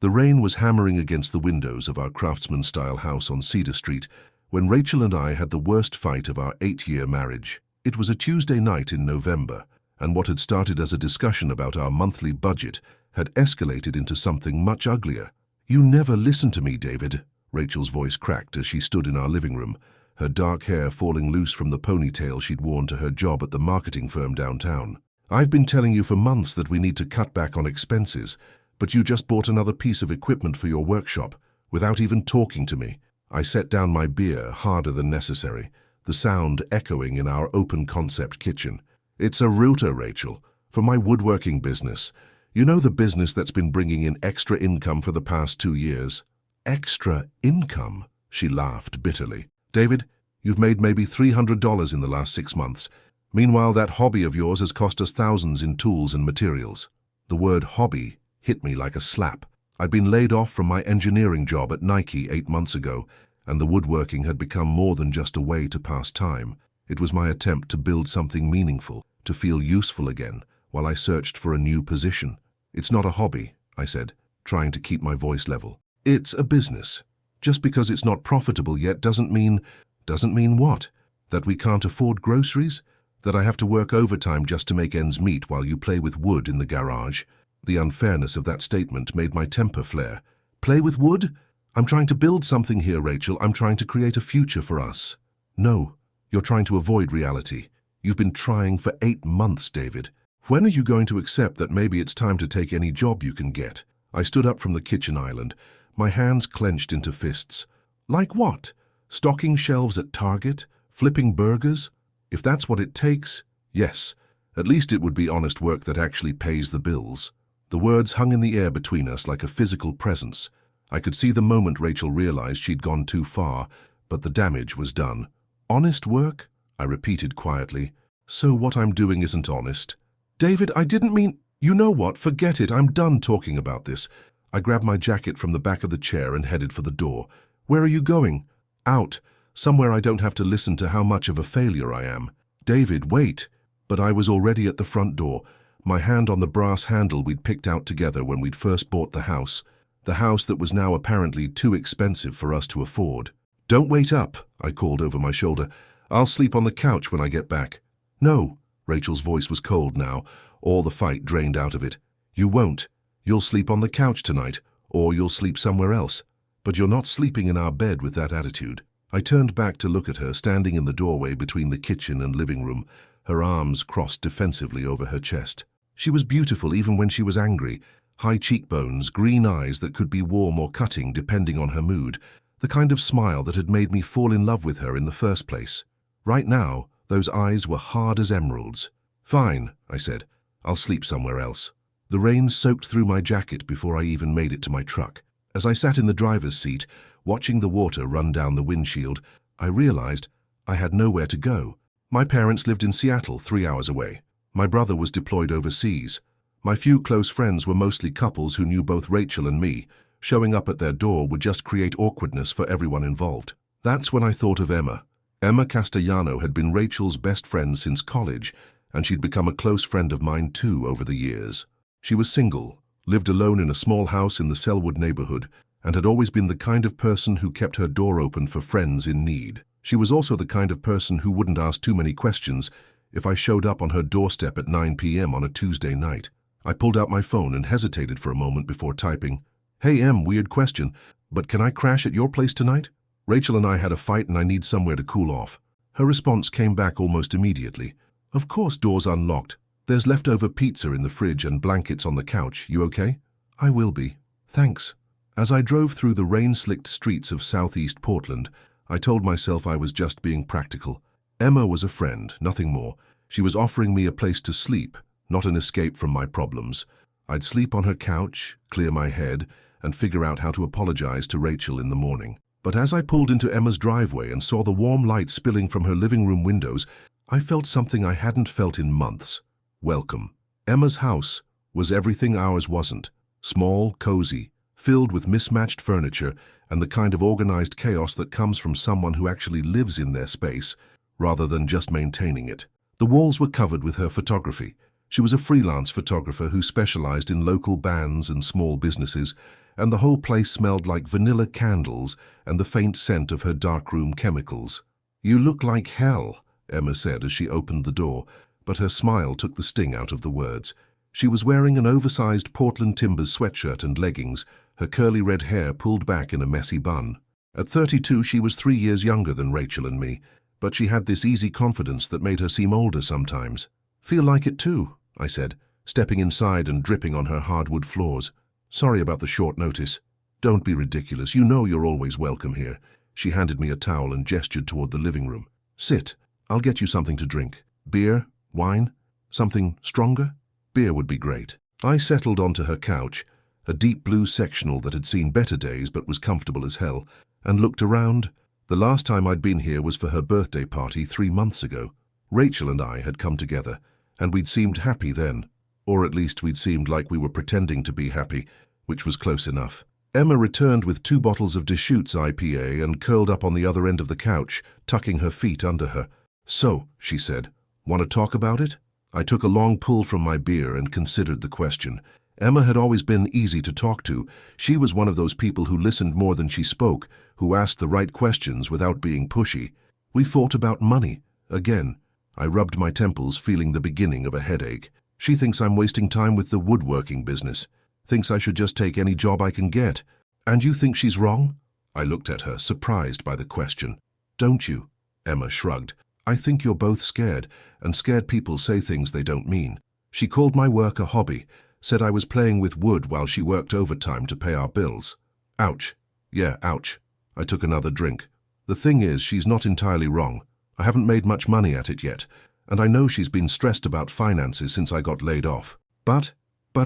The rain was hammering against the windows of our craftsman-style house on Cedar Street when Rachel and I had the worst fight of our 8-year marriage. It was a Tuesday night in November, and what had started as a discussion about our monthly budget had escalated into something much uglier. "You never listen to me, David," Rachel's voice cracked as she stood in our living room, her dark hair falling loose from the ponytail she'd worn to her job at the marketing firm downtown. "I've been telling you for months that we need to cut back on expenses, but you just bought another piece of equipment for your workshop, without even talking to me." I set down my beer harder than necessary, the sound echoing in our open-concept kitchen. "It's a router, Rachel, for my woodworking business. You know, the business that's been bringing in extra income for the past 2 years. "Extra income?" She laughed bitterly. "David, you've made maybe $300 in the last 6 months. Meanwhile, that hobby of yours has cost us thousands in tools and materials." The word hobby hit me like a slap. I'd been laid off from my engineering job at Nike 8 months ago, and the woodworking had become more than just a way to pass time. It was my attempt to build something meaningful, to feel useful again, while I searched for a new position. "It's not a hobby," I said, trying to keep my voice level. "It's a business. Just because it's not profitable yet doesn't mean what? That we can't afford groceries? That I have to work overtime just to make ends meet while you play with wood in the garage?" The unfairness of that statement made my temper flare. "Play with wood? I'm trying to build something here, Rachel. I'm trying to create a future for us." "No, you're trying to avoid reality. You've been trying for 8 months, David. When are you going to accept that maybe it's time to take any job you can get?" I stood up from the kitchen island, my hands clenched into fists. "Like what? Stocking shelves at Target? Flipping burgers? If that's what it takes, yes. At least it would be honest work that actually pays the bills." The words hung in the air between us like a physical presence. I could see the moment Rachel realized she'd gone too far, but the damage was done. "Honest work?" I repeated quietly. "So what I'm doing isn't honest?" "David, I didn't mean—" "You know what? Forget it. I'm done talking about this." I grabbed my jacket from the back of the chair and headed for the door. "Where are you going?" "Out. Somewhere I don't have to listen to how much of a failure I am." "David, wait." But I was already at the front door, my hand on the brass handle we'd picked out together when we'd first bought the house that was now apparently too expensive for us to afford. "Don't wait up," I called over my shoulder. "I'll sleep on the couch when I get back." "No." Rachel's voice was cold now, all the fight drained out of it. "You won't. You'll sleep on the couch tonight, or you'll sleep somewhere else. But you're not sleeping in our bed with that attitude." I turned back to look at her standing in the doorway between the kitchen and living room, her arms crossed defensively over her chest. She was beautiful even when she was angry, high cheekbones, green eyes that could be warm or cutting depending on her mood, the kind of smile that had made me fall in love with her in the first place. Right now, those eyes were hard as emeralds. "Fine," I said. "I'll sleep somewhere else." The rain soaked through my jacket before I even made it to my truck. As I sat in the driver's seat, watching the water run down the windshield, I realized I had nowhere to go. My parents lived in Seattle, 3 hours away. My brother was deployed overseas. My few close friends were mostly couples who knew both Rachel and me. Showing up at their door would just create awkwardness for everyone involved. That's when I thought of Emma. Emma Castellano had been Rachel's best friend since college, and she'd become a close friend of mine too over the years. She was single, lived alone in a small house in the Selwood neighborhood, and had always been the kind of person who kept her door open for friends in need. She was also the kind of person who wouldn't ask too many questions if I showed up on her doorstep at 9 p.m. on a Tuesday night. I pulled out my phone and hesitated for a moment before typing, "Hey Em, weird question, but can I crash at your place tonight? Rachel and I had a fight and I need somewhere to cool off." Her response came back almost immediately. "Of course, door's unlocked. There's leftover pizza in the fridge and blankets on the couch. You okay?" "I will be. Thanks." As I drove through the rain-slicked streets of southeast Portland, I told myself I was just being practical. Emma was a friend, nothing more. She was offering me a place to sleep, not an escape from my problems. I'd sleep on her couch, clear my head, and figure out how to apologize to Rachel in the morning. But as I pulled into Emma's driveway and saw the warm light spilling from her living room windows, I felt something I hadn't felt in months. Welcome. Emma's house was everything ours wasn't. Small, cozy, filled with mismatched furniture and the kind of organized chaos that comes from someone who actually lives in their space, rather than just maintaining it. The walls were covered with her photography. She was a freelance photographer who specialized in local bands and small businesses, and the whole place smelled like vanilla candles and the faint scent of her darkroom chemicals. "You look like hell," Emma said as she opened the door, but her smile took the sting out of the words. She was wearing an oversized Portland Timbers sweatshirt and leggings, her curly red hair pulled back in a messy bun. At 32, she was 3 years younger than Rachel and me, but she had this easy confidence that made her seem older sometimes. "Feel like it too," I said, stepping inside and dripping on her hardwood floors. "Sorry about the short notice." "Don't be ridiculous. You know you're always welcome here." She handed me a towel and gestured toward the living room. "Sit. I'll get you something to drink. Beer? Wine? Something stronger?" "Beer would be great." I settled onto her couch, a deep blue sectional that had seen better days but was comfortable as hell, and looked around. The last time I'd been here was for her birthday party 3 months ago. Rachel and I had come together, and we'd seemed happy then. Or at least we'd seemed like we were pretending to be happy, which was close enough. Emma returned with 2 bottles of Deschutes IPA and curled up on the other end of the couch, tucking her feet under her. "So," she said, "want to talk about it?" I took a long pull from my beer and considered the question. Emma had always been easy to talk to. She was one of those people who listened more than she spoke, who asked the right questions without being pushy. We fought about money. Again, I rubbed my temples, feeling the beginning of a headache. She thinks I'm wasting time with the woodworking business. Thinks I should just take any job I can get. "And you think she's wrong?" I looked at her, surprised by the question. "Don't you?" Emma shrugged. "I think you're both scared, and scared people say things they don't mean." She called my work a hobby, said I was playing with wood while she worked overtime to pay our bills. Ouch. Yeah, ouch. I took another drink. The thing is, she's not entirely wrong. I haven't made much money at it yet, and I know she's been stressed about finances since I got laid off. But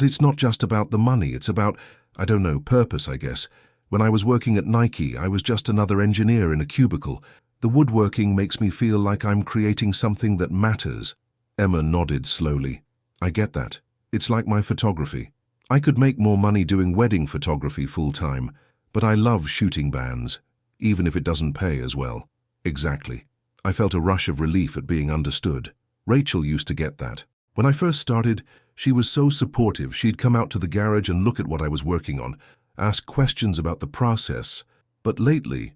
it's not just about the money, it's about, I don't know, purpose, I guess. When I was working at Nike, I was just another engineer in a cubicle. The woodworking makes me feel like I'm creating something that matters. Emma nodded slowly. I get that. It's like my photography. I could make more money doing wedding photography full-time, but I love shooting bands, even if it doesn't pay as well. Exactly. I felt a rush of relief at being understood. Rachel used to get that. When I first started, she was so supportive. She'd come out to the garage and look at what I was working on, ask questions about the process. But lately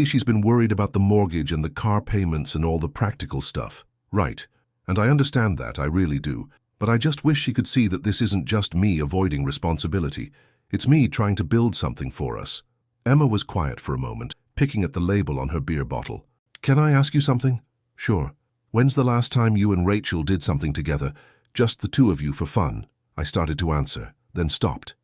she's been worried about the mortgage and the car payments and all the practical stuff. Right. And I understand that, I really do. But I just wish she could see that this isn't just me avoiding responsibility. It's me trying to build something for us. Emma was quiet for a moment, picking at the label on her beer bottle. "Can I ask you something?" "Sure." "When's the last time you and Rachel did something together? Just the two of you for fun?" I started to answer, then stopped.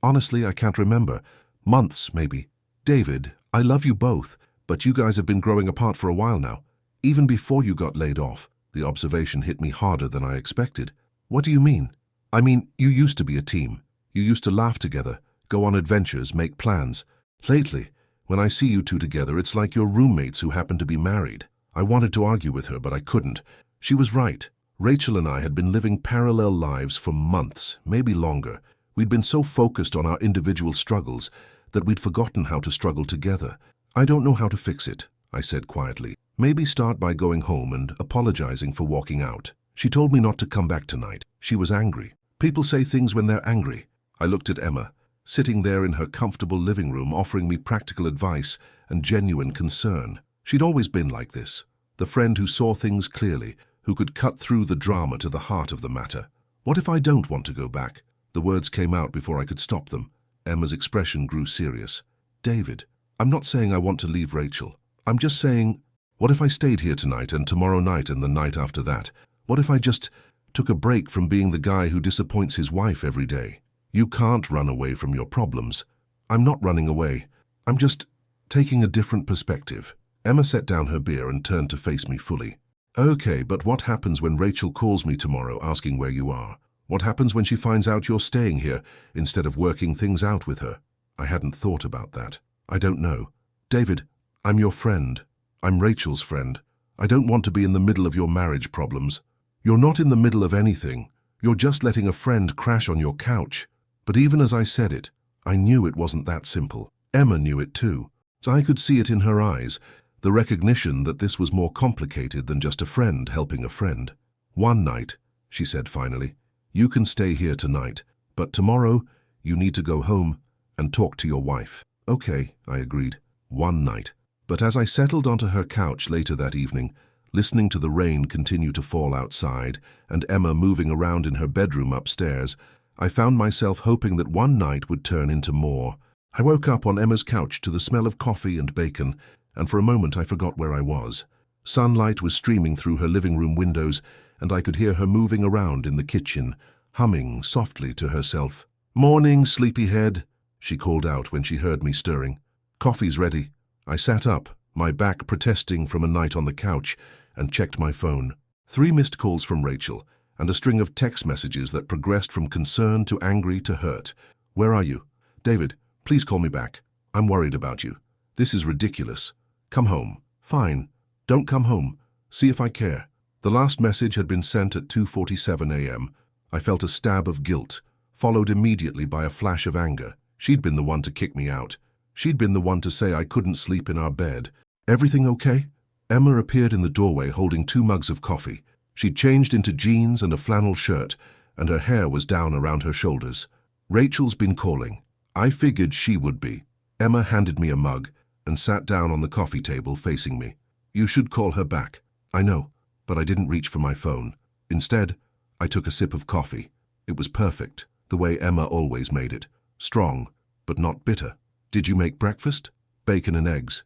Honestly, I can't remember. Months, maybe. "David, I love you both, but you guys have been growing apart for a while now. Even before you got laid off." The observation hit me harder than I expected. "What do you mean?" "I mean, you used to be a team. You used to laugh together, go on adventures, make plans. Lately, when I see you two together, it's like you're roommates who happen to be married." I wanted to argue with her, but I couldn't. She was right. Rachel and I had been living parallel lives for months, maybe longer. We'd been so focused on our individual struggles that we'd forgotten how to struggle together. "I don't know how to fix it," I said quietly. "Maybe start by going home and apologizing for walking out." She told me not to come back tonight. She was angry. People say things when they're angry. I looked at Emma, sitting there in her comfortable living room, offering me practical advice and genuine concern. She'd always been like this, the friend who saw things clearly, who could cut through the drama to the heart of the matter. "What if I don't want to go back?" The words came out before I could stop them. Emma's expression grew serious. "David, I'm not saying I want to leave Rachel. I'm just saying, what if I stayed here tonight and tomorrow night and the night after that? What if I just took a break from being the guy who disappoints his wife every day?" "You can't run away from your problems." "I'm not running away. I'm just taking a different perspective." Emma set down her beer and turned to face me fully. "Okay, but what happens when Rachel calls me tomorrow asking where you are? What happens when she finds out you're staying here instead of working things out with her?" I hadn't thought about that. "I don't know. David, I'm your friend. I'm Rachel's friend. I don't want to be in the middle of your marriage problems." "You're not in the middle of anything. You're just letting a friend crash on your couch." But even as I said it, I knew it wasn't that simple. Emma knew it too. So I could see it in her eyes, the recognition that this was more complicated than just a friend helping a friend. "One night," she said finally, "you can stay here tonight, but tomorrow You need to go home and talk to your wife. Okay, I agreed. One night. But as I settled onto her couch later that evening, listening to the rain continue to fall outside and Emma moving around in her bedroom upstairs, I found myself hoping that one night would turn into more. I woke up on Emma's couch to the smell of coffee and bacon, and for a moment I forgot where I was. Sunlight was streaming through her living room windows, and I could hear her moving around in the kitchen, humming softly to herself. "Morning, sleepyhead," she called out when she heard me stirring. "Coffee's ready." I sat up, my back protesting from a night on the couch, and checked my phone. 3 missed calls from Rachel, and a string of text messages that progressed from concern to angry to hurt. "Where are you? David, please call me back. I'm worried about you. This is ridiculous. Come home." "Fine. Don't come home. See if I care." The last message had been sent at 2:47 a.m. I felt a stab of guilt, followed immediately by a flash of anger. She'd been the one to kick me out. She'd been the one to say I couldn't sleep in our bed. "Everything okay?" Emma appeared in the doorway holding 2 mugs of coffee. She'd changed into jeans and a flannel shirt, and her hair was down around her shoulders. "Rachel's been calling." I figured she would be. Emma handed me a mug and sat down on the coffee table facing me. "You should call her back." "I know, but I didn't reach for my phone. Instead, I took a sip of coffee. It was perfect, the way Emma always made it. Strong, but not bitter. "Did you make breakfast?" "Bacon and eggs."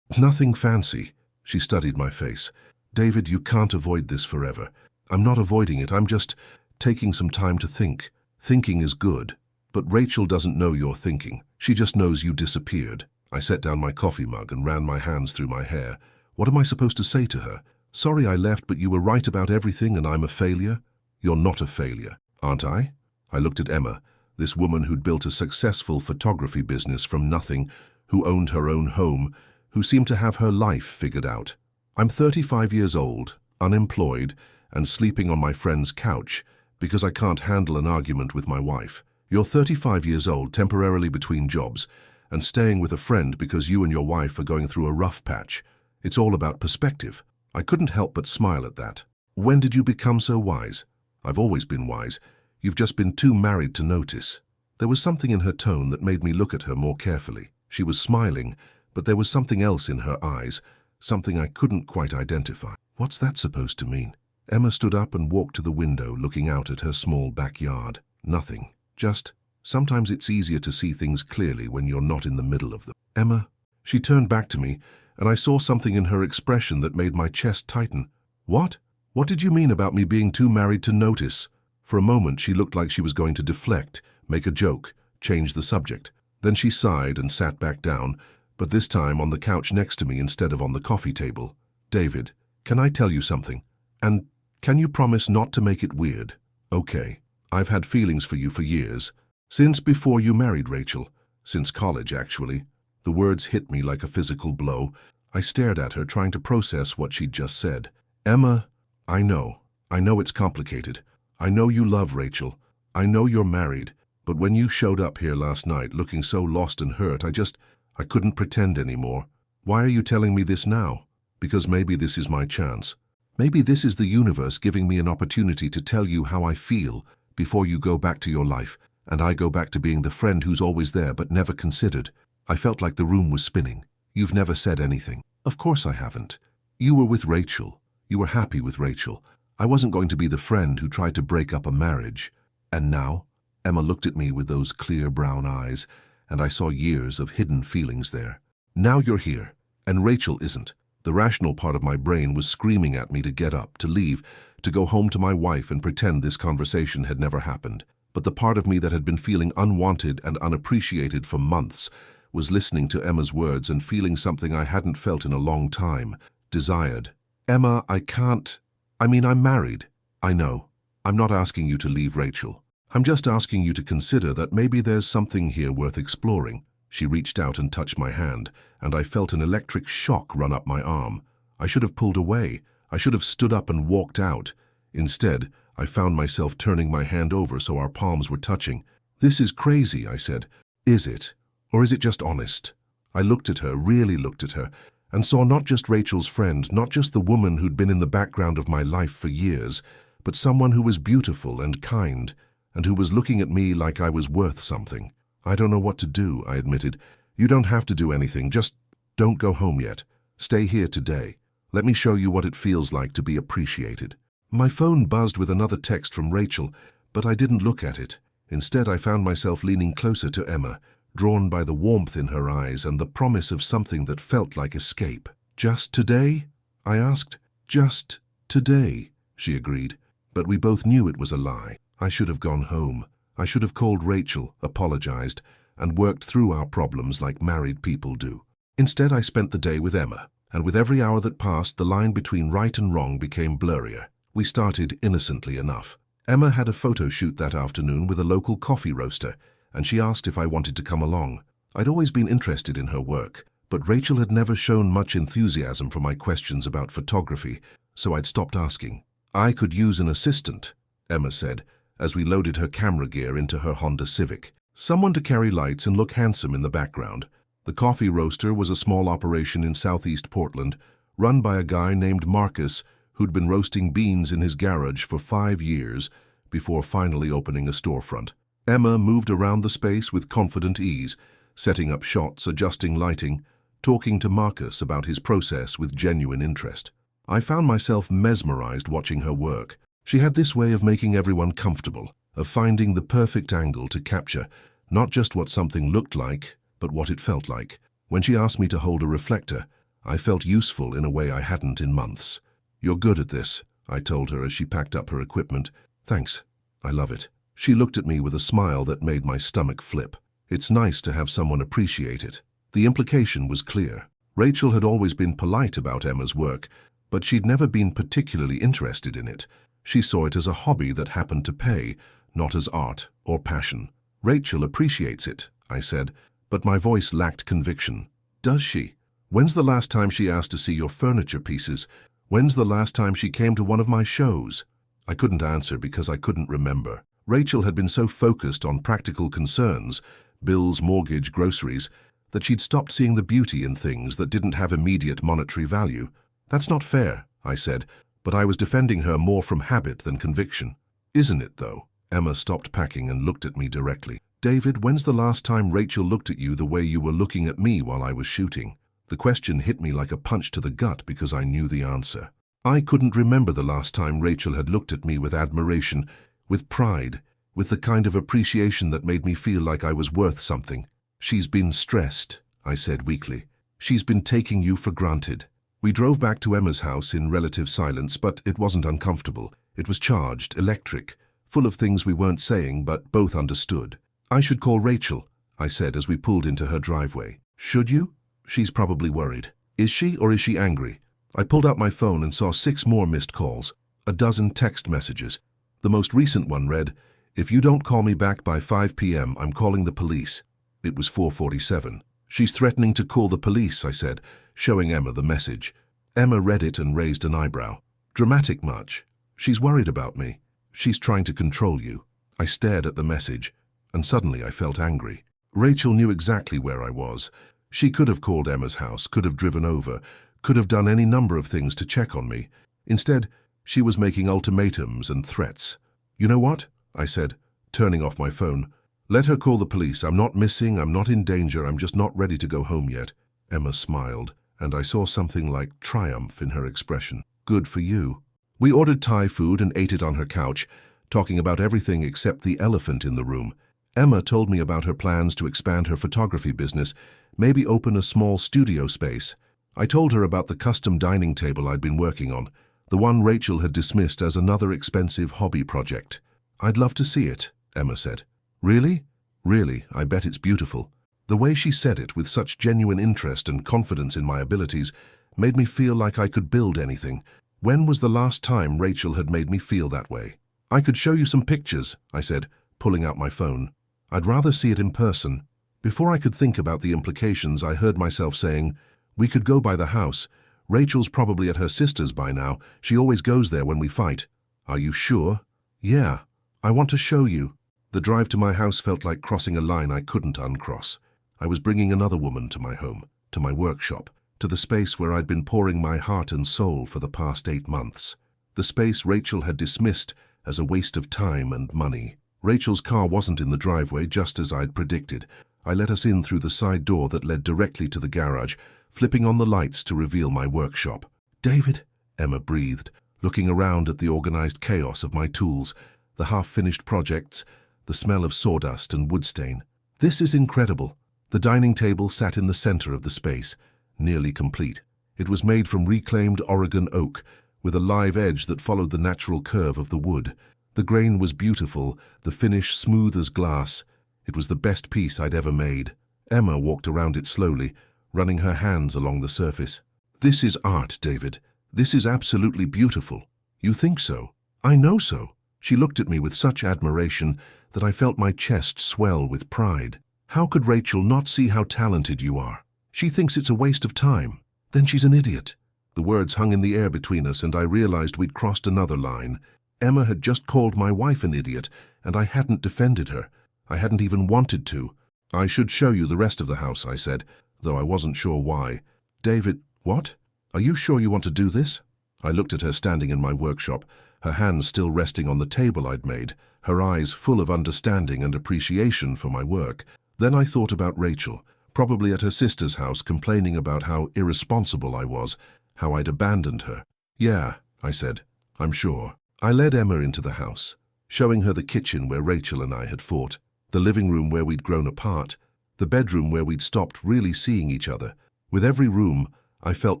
"Nothing fancy." She studied my face. "David, you can't avoid this forever." "I'm not avoiding it, I'm just taking some time to think. Thinking is good. But Rachel doesn't know you're thinking. She just knows you disappeared." I set down my coffee mug and ran my hands through my hair. What am I supposed to say to her? "Sorry I left, but you were right about everything and I'm a failure?" "You're not a failure, aren't I?" I looked at Emma, this woman who'd built a successful photography business from nothing, who owned her own home, who seemed to have her life figured out. "I'm 35 years old, unemployed, and sleeping on my friend's couch because I can't handle an argument with my wife. You're 35 years old, temporarily between jobs, and staying with a friend because you and your wife are going through a rough patch. It's all about perspective." I couldn't help but smile at that. "When did you become so wise?" "I've always been wise. You've just been too married to notice." There was something in her tone that made me look at her more carefully. She was smiling, but there was something else in her eyes, something I couldn't quite identify. What's that supposed to mean? Emma stood up and walked to the window, looking out at her small backyard. Nothing. Just, sometimes it's easier to see things clearly when you're not in the middle of them. "Emma?" She turned back to me, and I saw something in her expression that made my chest tighten. "What? What did you mean about me being too married to notice?" For a moment she looked like she was going to deflect, make a joke, change the subject. Then she sighed and sat back down, but this time on the couch next to me instead of on the coffee table. "David, can I tell you something? And can you promise not to make it weird?" "Okay. I've had feelings for you for years. Since before you married Rachel. Since college, actually." The words hit me like a physical blow. I stared at her, trying to process what she'd just said. "Emma, I know it's complicated. I know you love Rachel. I know you're married. But when you showed up here last night looking so lost and hurt, I couldn't pretend anymore. Why are you telling me this now? Because maybe this is my chance. Maybe this is the universe giving me an opportunity to tell you how I feel before you go back to your life, and I go back to being the friend who's always there but never considered." I felt like the room was spinning. "You've never said anything." "Of course I haven't. You were with Rachel. You were happy with Rachel. I wasn't going to be the friend who tried to break up a marriage. And now?" Emma looked at me with those clear brown eyes, and I saw years of hidden feelings there. "Now you're here, and Rachel isn't." The rational part of my brain was screaming at me to get up, to leave, to go home to my wife and pretend this conversation had never happened. But the part of me that had been feeling unwanted and unappreciated for months was listening to Emma's words and feeling something I hadn't felt in a long time, desired. "Emma, I'm married." "I know. I'm not asking you to leave Rachel. I'm just asking you to consider that maybe there's something here worth exploring." She reached out and touched my hand, and I felt an electric shock run up my arm. I should have pulled away. I should have stood up and walked out. Instead, I found myself turning my hand over so our palms were touching. "This is crazy," I said. "Is it? Or is it just honest?" I looked at her, really looked at her, and saw not just Rachel's friend, not just the woman who'd been in the background of my life for years, but someone who was beautiful and kind, and who was looking at me like I was worth something. I don't know what to do, I admitted. You don't have to do anything, just don't go home yet. Stay here today. Let me show you what it feels like to be appreciated. My phone buzzed with another text from Rachel, but I didn't look at it. Instead, I found myself leaning closer to Emma, drawn by the warmth in her eyes and the promise of something that felt like escape. Just today? I asked. Just today, she agreed. But we both knew it was a lie. I should have gone home. I should have called Rachel, apologized, and worked through our problems like married people do. Instead, I spent the day with Emma, and with every hour that passed, the line between right and wrong became blurrier. We started innocently enough. Emma had a photo shoot that afternoon with a local coffee roaster, and she asked if I wanted to come along. I'd always been interested in her work, but Rachel had never shown much enthusiasm for my questions about photography, so I'd stopped asking. I could use an assistant, Emma said, as we loaded her camera gear into her Honda Civic. Someone to carry lights and look handsome in the background. The coffee roaster was a small operation in southeast Portland, run by a guy named Marcus who'd been roasting beans in his garage for 5 years before finally opening a storefront. Emma moved around the space with confident ease, setting up shots, adjusting lighting, talking to Marcus about his process with genuine interest. I found myself mesmerized watching her work. She had this way of making everyone comfortable, of finding the perfect angle to capture not just what something looked like, but what it felt like. When she asked me to hold a reflector, I felt useful in a way I hadn't in months. You're good at this, I told her as she packed up her equipment. Thanks, I love it. She looked at me with a smile that made my stomach flip. It's nice to have someone appreciate it. The implication was clear. Rachel had always been polite about Emma's work, but she'd never been particularly interested in it. She saw it as a hobby that happened to pay, not as art or passion. Rachel appreciates it, I said, but my voice lacked conviction. Does she? When's the last time she asked to see your furniture pieces? When's the last time she came to one of my shows? I couldn't answer because I couldn't remember. Rachel had been so focused on practical concerns, bills, mortgage, groceries, that she'd stopped seeing the beauty in things that didn't have immediate monetary value. That's not fair, I said, but I was defending her more from habit than conviction. Isn't it, though? Emma stopped packing and looked at me directly. David, when's the last time Rachel looked at you the way you were looking at me while I was shooting? The question hit me like a punch to the gut because I knew the answer. I couldn't remember the last time Rachel had looked at me with admiration, with pride, with the kind of appreciation that made me feel like I was worth something. She's been stressed, I said weakly. She's been taking you for granted. We drove back to Emma's house in relative silence, but it wasn't uncomfortable. It was charged, electric, full of things we weren't saying but both understood. I should call Rachel, I said as we pulled into her driveway. Should you? She's probably worried. Is she, or is she angry? I pulled out my phone and saw 6 more missed calls, a dozen text messages. The most recent one read, "If you don't call me back by 5 p.m., I'm calling the police." It was 4:47. She's threatening to call the police, I said, showing Emma the message. Emma read it and raised an eyebrow. Dramatic much? She's worried about me. She's trying to control you. I stared at the message, and suddenly I felt angry. Rachel knew exactly where I was. She could have called Emma's house, could have driven over, could have done any number of things to check on me. Instead, she was making ultimatums and threats. You know what? I said, turning off my phone. Let her call the police. I'm not missing, I'm not in danger, I'm just not ready to go home yet. Emma smiled, and I saw something like triumph in her expression. Good for you. We ordered Thai food and ate it on her couch, talking about everything except the elephant in the room. Emma told me about her plans to expand her photography business, maybe open a small studio space. I told her about the custom dining table I'd been working on, the one Rachel had dismissed as another expensive hobby project. I'd love to see it, Emma said. Really? Really, I bet it's beautiful. The way she said it with such genuine interest and confidence in my abilities made me feel like I could build anything. When was the last time Rachel had made me feel that way? I could show you some pictures, I said, pulling out my phone. I'd rather see it in person. Before I could think about the implications, I heard myself saying, we could go by the house. Rachel's probably at her sister's by now. She always goes there when we fight. Are you sure? Yeah. I want to show you. The drive to my house felt like crossing a line I couldn't uncross. I was bringing another woman to my home, to my workshop, to the space where I'd been pouring my heart and soul for the past 8 months. The space Rachel had dismissed as a waste of time and money. Rachel's car wasn't in the driveway, just as I'd predicted. I let us in through the side door that led directly to the garage, flipping on the lights to reveal my workshop. "David," Emma breathed, looking around at the organized chaos of my tools, the half-finished projects, the smell of sawdust and wood stain. "This is incredible." The dining table sat in the center of the space, nearly complete. It was made from reclaimed Oregon oak, with a live edge that followed the natural curve of the wood. The grain was beautiful, the finish smooth as glass. It was the best piece I'd ever made. Emma walked around it slowly, running her hands along the surface. "This is art, David. This is absolutely beautiful." "You think so?" "I know so." She looked at me with such admiration that I felt my chest swell with pride. "How could Rachel not see how talented you are? She thinks it's a waste of time. Then she's an idiot." The words hung in the air between us, and I realized we'd crossed another line. Emma had just called my wife an idiot, and I hadn't defended her. I hadn't even wanted to. "I should show you the rest of the house," I said, though I wasn't sure why. "David, what? Are you sure you want to do this?" I looked at her standing in my workshop, her hands still resting on the table I'd made, her eyes full of understanding and appreciation for my work. Then I thought about Rachel, probably at her sister's house, complaining about how irresponsible I was, how I'd abandoned her. "Yeah," I said, "I'm sure." I led Emma into the house, showing her the kitchen where Rachel and I had fought, the living room where we'd grown apart, the bedroom where we'd stopped really seeing each other. With every room, I felt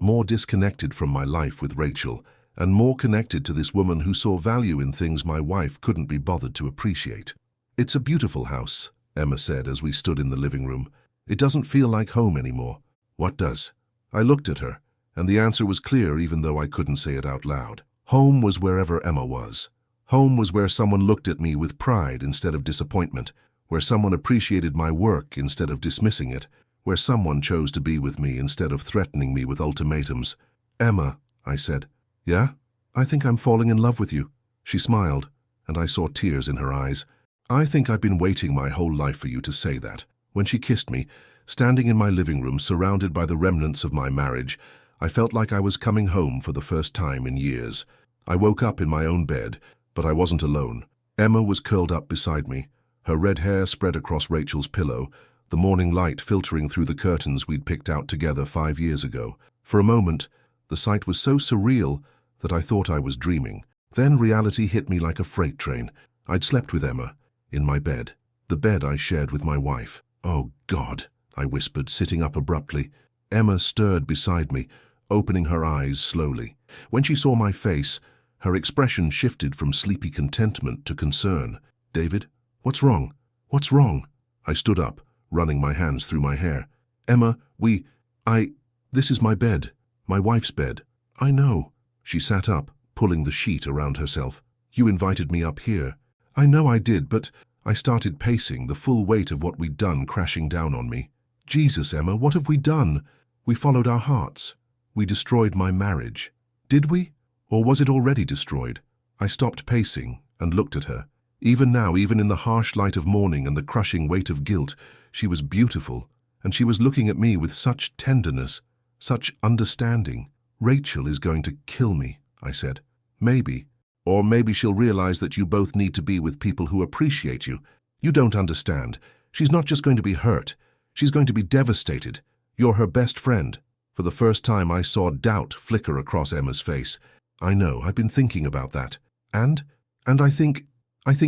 more disconnected from my life with Rachel, and more connected to this woman who saw value in things my wife couldn't be bothered to appreciate. "It's a beautiful house," Emma said as we stood in the living room. "It doesn't feel like home anymore." "What does?" I looked at her, and the answer was clear even though I couldn't say it out loud. Home was wherever Emma was. Home was where someone looked at me with pride instead of disappointment, where someone appreciated my work instead of dismissing it, where someone chose to be with me instead of threatening me with ultimatums. "Emma," I said. "Yeah? I think I'm falling in love with you." She smiled, and I saw tears in her eyes. "I think I've been waiting my whole life for you to say that." When she kissed me, standing in my living room surrounded by the remnants of my marriage, I felt like I was coming home for the first time in years. I woke up in my own bed, but I wasn't alone. Emma was curled up beside me, her red hair spread across Rachel's pillow, the morning light filtering through the curtains we'd picked out together 5 years ago. For a moment, the sight was so surreal that I thought I was dreaming. Then reality hit me like a freight train. I'd slept with Emma, in my bed, the bed I shared with my wife. "Oh, God," I whispered, sitting up abruptly. Emma stirred beside me, opening her eyes slowly. When she saw my face, her expression shifted from sleepy contentment to concern. "David, what's wrong? What's wrong?" I stood up, running my hands through my hair. "Emma, this is my bed, my wife's bed." "I know." She sat up, pulling the sheet around herself. "You invited me up here." "I know I did, but..." I started pacing, the full weight of what we'd done crashing down on me. "Jesus, Emma, what have we done? We followed our hearts. We destroyed my marriage. Did we? Or was it already destroyed?" I stopped pacing and looked at her. Even now, even in the harsh light of morning and the crushing weight of guilt, she was beautiful, and she was looking at me with such tenderness, such understanding. "Rachel is going to kill me," I said. "Maybe. Or maybe she'll realize that you both need to be with people who appreciate you. You don't understand. She's not just going to be hurt. She's going to be devastated. You're her best friend." For the first time, I saw doubt flicker across Emma's face. "I know, I've been thinking about that. And I think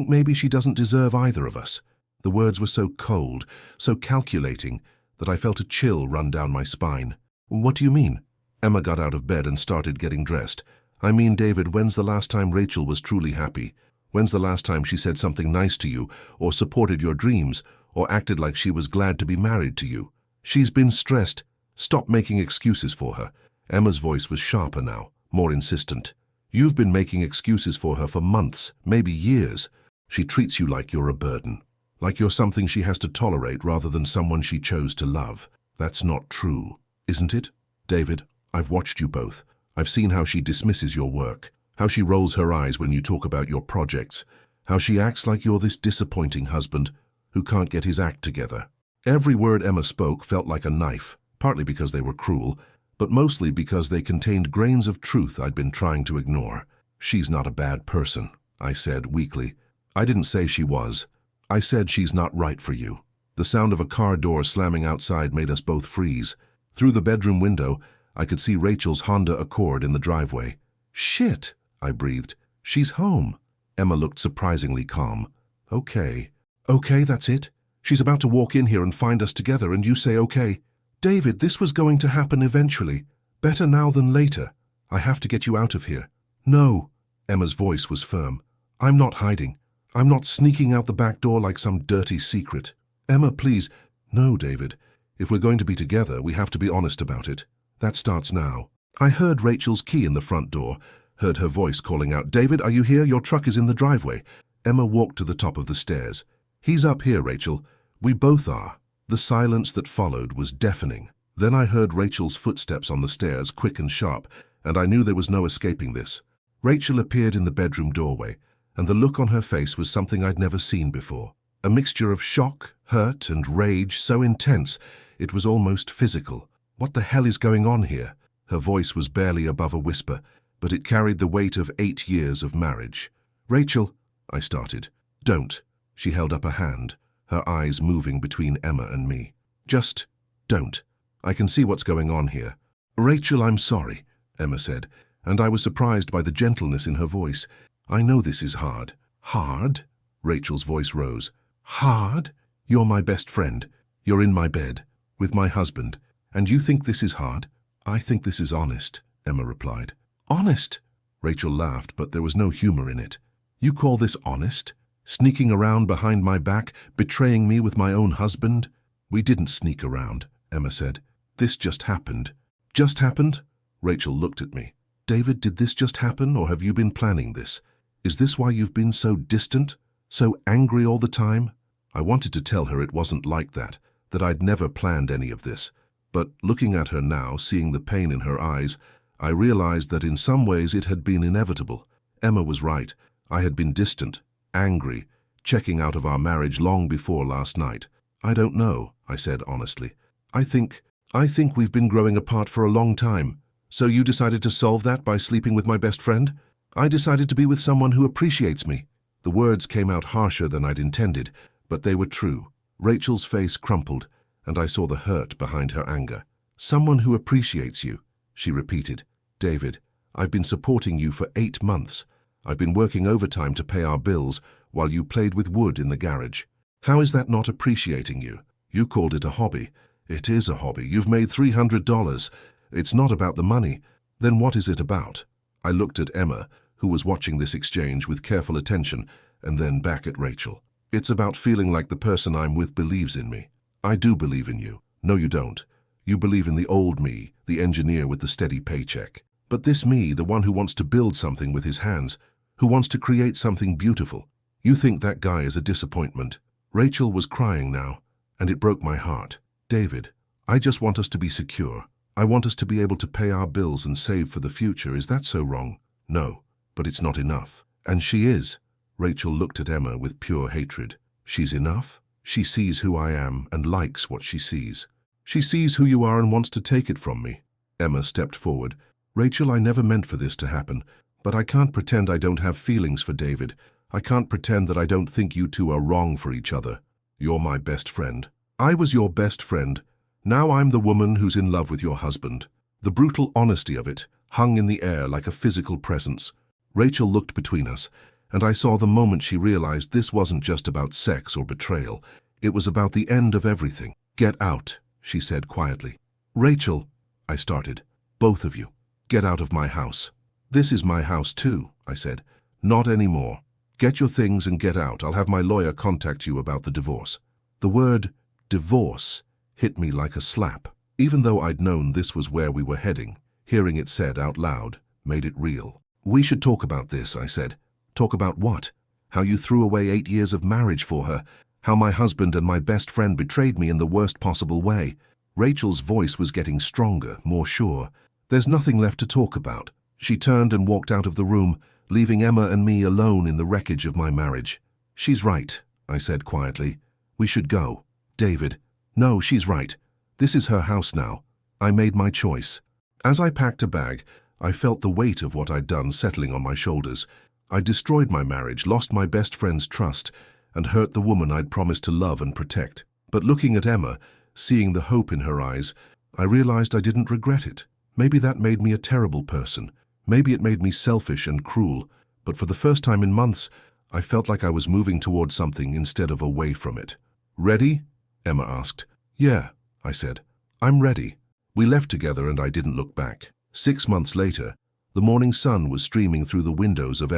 maybe she doesn't deserve either of us." The words were so cold, so calculating, that I felt a chill run down my spine. "What do you mean?" Emma got out of bed and started getting dressed. "I mean, David, when's the last time Rachel was truly happy? When's the last time she said something nice to you, or supported your dreams, or acted like she was glad to be married to you? She's been stressed. Stop making excuses for her." Emma's voice was sharper now, more insistent. "You've been making excuses for her for months, maybe years. She treats you like you're a burden, like you're something she has to tolerate rather than someone she chose to love. That's not true, isn't it? David, I've watched you both. I've seen how she dismisses your work, how she rolls her eyes when you talk about your projects, how she acts like you're this disappointing husband who can't get his act together." Every word Emma spoke felt like a knife, partly because they were cruel, but mostly because they contained grains of truth I'd been trying to ignore. "She's not a bad person," I said weakly. I didn't say she was. I said she's not right for you. The sound of a car door slamming outside made us both freeze. Through the bedroom window, I could see Rachel's Honda Accord in the driveway. Shit, I breathed. She's home. Emma looked surprisingly calm. Okay. Okay, that's it? She's about to walk in here and find us together and you say okay. David, this was going to happen eventually. Better now than later. I have to get you out of here. No. Emma's voice was firm. I'm not hiding. I'm not sneaking out the back door like some dirty secret. Emma, please. No, David. If we're going to be together, we have to be honest about it. That starts now. I heard Rachel's key in the front door, heard her voice calling out, David, are you here? Your truck is in the driveway. Emma walked to the top of the stairs. He's up here, Rachel. We both are. The silence that followed was deafening. Then I heard Rachel's footsteps on the stairs, quick and sharp, and I knew there was no escaping this. Rachel appeared in the bedroom doorway, and the look on her face was something I'd never seen before. A mixture of shock, hurt, and rage so intense it was almost physical. What the hell is going on here? Her voice was barely above a whisper, but it carried the weight of 8 years of marriage. Rachel, I started. Don't. She held up a hand, her eyes moving between Emma and me. Just don't. I can see what's going on here. Rachel, I'm sorry, Emma said, and I was surprised by the gentleness in her voice. I know this is hard. Hard? Rachel's voice rose. Hard? You're my best friend. You're in my bed, with my husband, and you think this is hard? I think this is honest, Emma replied. Honest? Rachel laughed, but there was no humor in it. You call this honest? Sneaking around behind my back, betraying me with my own husband? We didn't sneak around, Emma said. This just happened. Just happened? Rachel looked at me. David, did this just happen, or have you been planning this? Is this why you've been so distant, so angry all the time? I wanted to tell her it wasn't like that I'd never planned any of this. But looking at her now, seeing the pain in her eyes, I realized that in some ways it had been inevitable. Emma was right. I had been distant, angry, checking out of our marriage long before last night. I don't know, I said honestly. I think we've been growing apart for a long time. So you decided to solve that by sleeping with my best friend? I decided to be with someone who appreciates me. The words came out harsher than I'd intended, but they were true. Rachel's face crumpled, and I saw the hurt behind her anger. Someone who appreciates you, she repeated. David, I've been supporting you for 8 months. I've been working overtime to pay our bills while you played with wood in the garage. How is that not appreciating you? You called it a hobby. It is a hobby. You've made $300. It's not about the money. Then what is it about? I looked at Emma, who was watching this exchange with careful attention, and then back at Rachel. It's about feeling like the person I'm with believes in me. I do believe in you. No, you don't. You believe in the old me, the engineer with the steady paycheck. But this me, the one who wants to build something with his hands, who wants to create something beautiful, you think that guy is a disappointment. Rachel was crying now, and it broke my heart. David, I just want us to be secure. I want us to be able to pay our bills and save for the future. Is that so wrong? No, but it's not enough. And she is. Rachel looked at Emma with pure hatred. She's enough? She sees who I am and likes what she sees. She sees who you are and wants to take it from me. Emma stepped forward. Rachel, I never meant for this to happen, but I can't pretend I don't have feelings for David. I can't pretend that I don't think you two are wrong for each other. You're my best friend. I was your best friend. Now I'm the woman who's in love with your husband. The brutal honesty of it hung in the air like a physical presence. Rachel looked between us, and I saw the moment she realized this wasn't just about sex or betrayal. It was about the end of everything. Get out, she said quietly. Rachel, I started. Both of you. Get out of my house. This is my house too, I said. Not anymore. Get your things and get out. I'll have my lawyer contact you about the divorce. The word divorce hit me like a slap. Even though I'd known this was where we were heading, hearing it said out loud made it real. We should talk about this, I said. Talk about what? How you threw away 8 years of marriage for her. How my husband and my best friend betrayed me in the worst possible way. Rachel's voice was getting stronger, more sure. There's nothing left to talk about. She turned and walked out of the room, leaving Emma and me alone in the wreckage of my marriage. She's right, I said quietly. We should go. David. No, she's right. This is her house now. I made my choice. As I packed a bag, I felt the weight of what I'd done settling on my shoulders. I destroyed my marriage, lost my best friend's trust, and hurt the woman I'd promised to love and protect. But looking at Emma, seeing the hope in her eyes, I realized I didn't regret it. Maybe that made me a terrible person. Maybe it made me selfish and cruel. But for the first time in months, I felt like I was moving toward something instead of away from it. "Ready?" Emma asked. "Yeah," I said. "I'm ready." We left together and I didn't look back. 6 months later, the morning sun was streaming through the windows of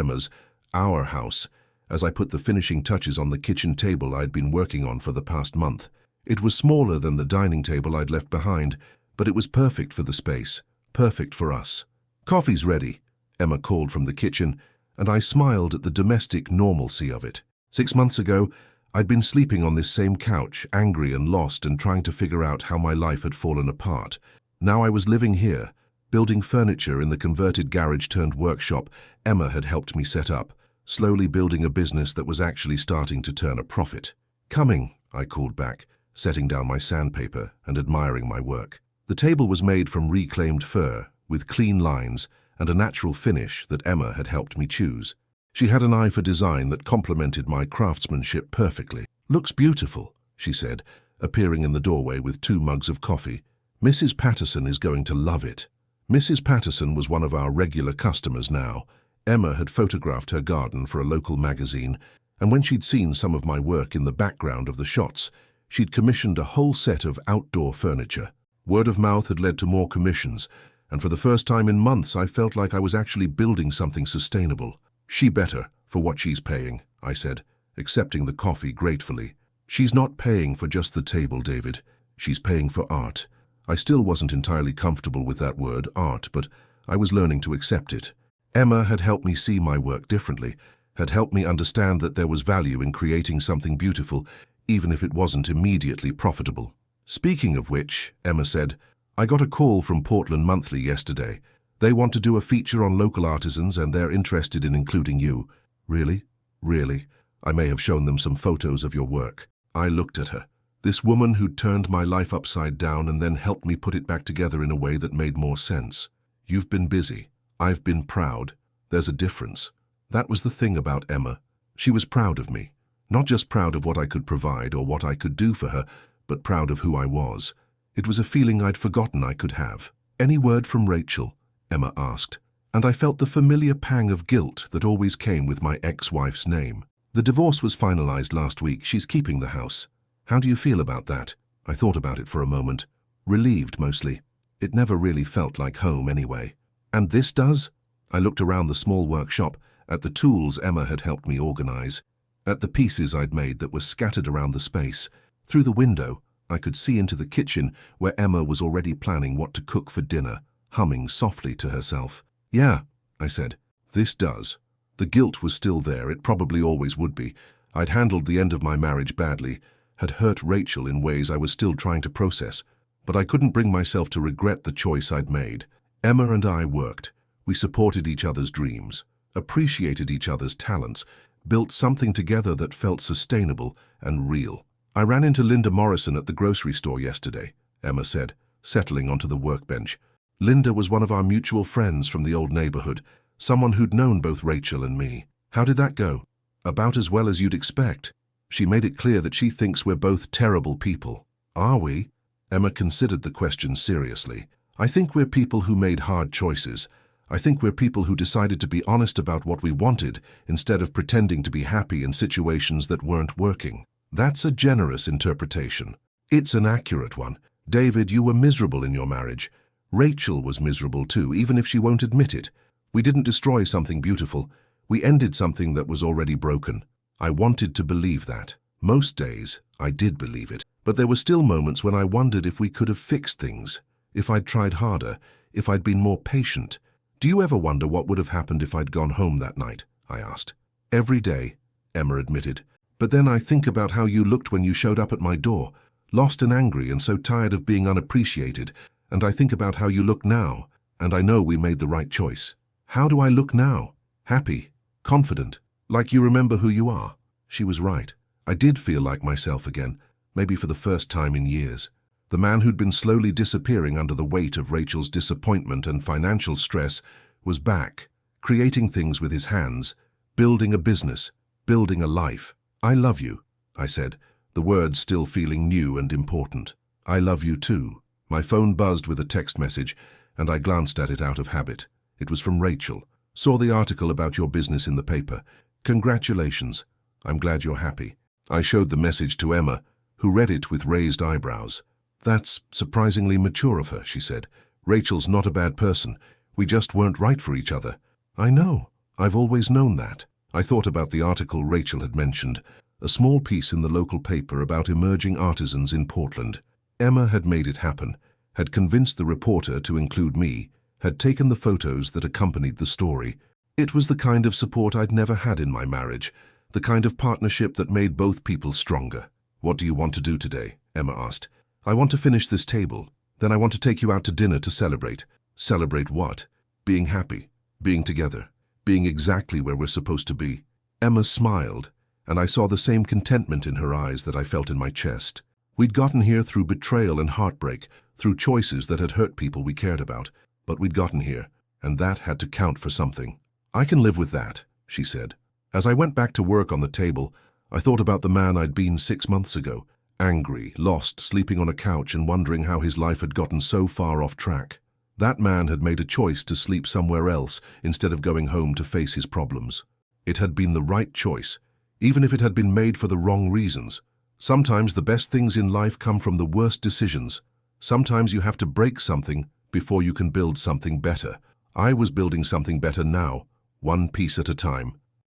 our house, as I put the finishing touches on the kitchen table I'd been working on for the past month. It was smaller than the dining table I'd left behind, but it was perfect for the space, perfect for us. "Coffee's ready," Emma called from the kitchen, and I smiled at the domestic normalcy of it. 6 months ago, I'd been sleeping on this same couch, angry and lost and trying to figure out how my life had fallen apart. Now I was living here, building furniture in the converted garage-turned-workshop Emma had helped me set up, slowly building a business that was actually starting to turn a profit. "Coming," I called back, setting down my sandpaper and admiring my work. The table was made from reclaimed fur, with clean lines and a natural finish that Emma had helped me choose. She had an eye for design that complemented my craftsmanship perfectly. "Looks beautiful," she said, appearing in the doorway with 2 mugs of coffee. "Mrs. Patterson is going to love it." Mrs. Patterson was one of our regular customers now. Emma had photographed her garden for a local magazine, and when she'd seen some of my work in the background of the shots, she'd commissioned a whole set of outdoor furniture. Word of mouth had led to more commissions, and for the first time in months I felt like I was actually building something sustainable. "She better, for what she's paying," I said, accepting the coffee gratefully. "She's not paying for just the table, David. She's paying for art." I still wasn't entirely comfortable with that word, art, but I was learning to accept it. Emma had helped me see my work differently, had helped me understand that there was value in creating something beautiful, even if it wasn't immediately profitable. "Speaking of which," Emma said, "I got a call from Portland Monthly yesterday. They want to do a feature on local artisans and they're interested in including you." "Really? Really?" I may have shown them some photos of your work. I looked at her. This woman who'd turned my life upside down and then helped me put it back together in a way that made more sense. "You've been busy. I've been proud. There's a difference." That was the thing about Emma. She was proud of me. Not just proud of what I could provide or what I could do for her, but proud of who I was. It was a feeling I'd forgotten I could have. "Any word from Rachel?" Emma asked, and I felt the familiar pang of guilt that always came with my ex-wife's name. "The divorce was finalized last week. She's keeping the house. How do you feel about that?" I thought about it for a moment. Relieved, mostly. It never really felt like home anyway. "And this does?" I looked around the small workshop, at the tools Emma had helped me organize, at the pieces I'd made that were scattered around the space. Through the window, I could see into the kitchen where Emma was already planning what to cook for dinner, humming softly to herself. "Yeah," I said, "this does." The guilt was still there. It probably always would be. I'd handled the end of my marriage badly, had hurt Rachel in ways I was still trying to process, but I couldn't bring myself to regret the choice I'd made. Emma and I worked. We supported each other's dreams, appreciated each other's talents, built something together that felt sustainable and real. "I ran into Linda Morrison at the grocery store yesterday," Emma said, settling onto the workbench. "Linda was one of our mutual friends from the old neighborhood, someone who'd known both Rachel and me." "How did that go?" "About as well as you'd expect. She made it clear that she thinks we're both terrible people." "Are we?" Emma considered the question seriously. "I think we're people who made hard choices. I think we're people who decided to be honest about what we wanted instead of pretending to be happy in situations that weren't working." "That's a generous interpretation." "It's an accurate one. David, you were miserable in your marriage. Rachel was miserable too, even if she won't admit it. We didn't destroy something beautiful. We ended something that was already broken. I wanted to believe that. Most days, I did believe it. But there were still moments when I wondered if we could have fixed things, if I'd tried harder, if I'd been more patient. "Do you ever wonder what would have happened if I'd gone home that night?" I asked. "Every day," Emma admitted. "But then I think about how you looked when you showed up at my door, lost and angry and so tired of being unappreciated, and I think about how you look now, and I know we made the right choice." "How do I look now?" "Happy, confident, like you remember who you are." She was right. I did feel like myself again, maybe for the first time in years. The man who'd been slowly disappearing under the weight of Rachel's disappointment and financial stress was back, creating things with his hands, building a business, building a life. I love you, I said, the words still feeling new and important. I love you too. My phone buzzed with a text message, and I glanced at it out of habit. It was from Rachel. Saw the article about your business in the paper. Congratulations. I'm glad you're happy. I showed the message to Emma, who read it with raised eyebrows. That's surprisingly mature of her, she said. Rachel's not a bad person. We just weren't right for each other. I know. I've always known that. I thought about the article Rachel had mentioned, a small piece in the local paper about emerging artisans in Portland. Emma had made it happen, had convinced the reporter to include me, had taken the photos that accompanied the story. It was the kind of support I'd never had in my marriage, the kind of partnership that made both people stronger. What do you want to do today? Emma asked. I want to finish this table. Then I want to take you out to dinner to celebrate. Celebrate what? Being happy, being together, being exactly where we're supposed to be. Emma smiled, and I saw the same contentment in her eyes that I felt in my chest. We'd gotten here through betrayal and heartbreak, through choices that had hurt people we cared about. But we'd gotten here, and that had to count for something. I can live with that, she said. As I went back to work on the table, I thought about the man I'd been 6 months ago, angry, lost, sleeping on a couch and wondering how his life had gotten so far off track. That man had made a choice to sleep somewhere else instead of going home to face his problems. It had been the right choice, even if it had been made for the wrong reasons. Sometimes the best things in life come from the worst decisions. Sometimes you have to break something before you can build something better. I was building something better now, one piece at a time.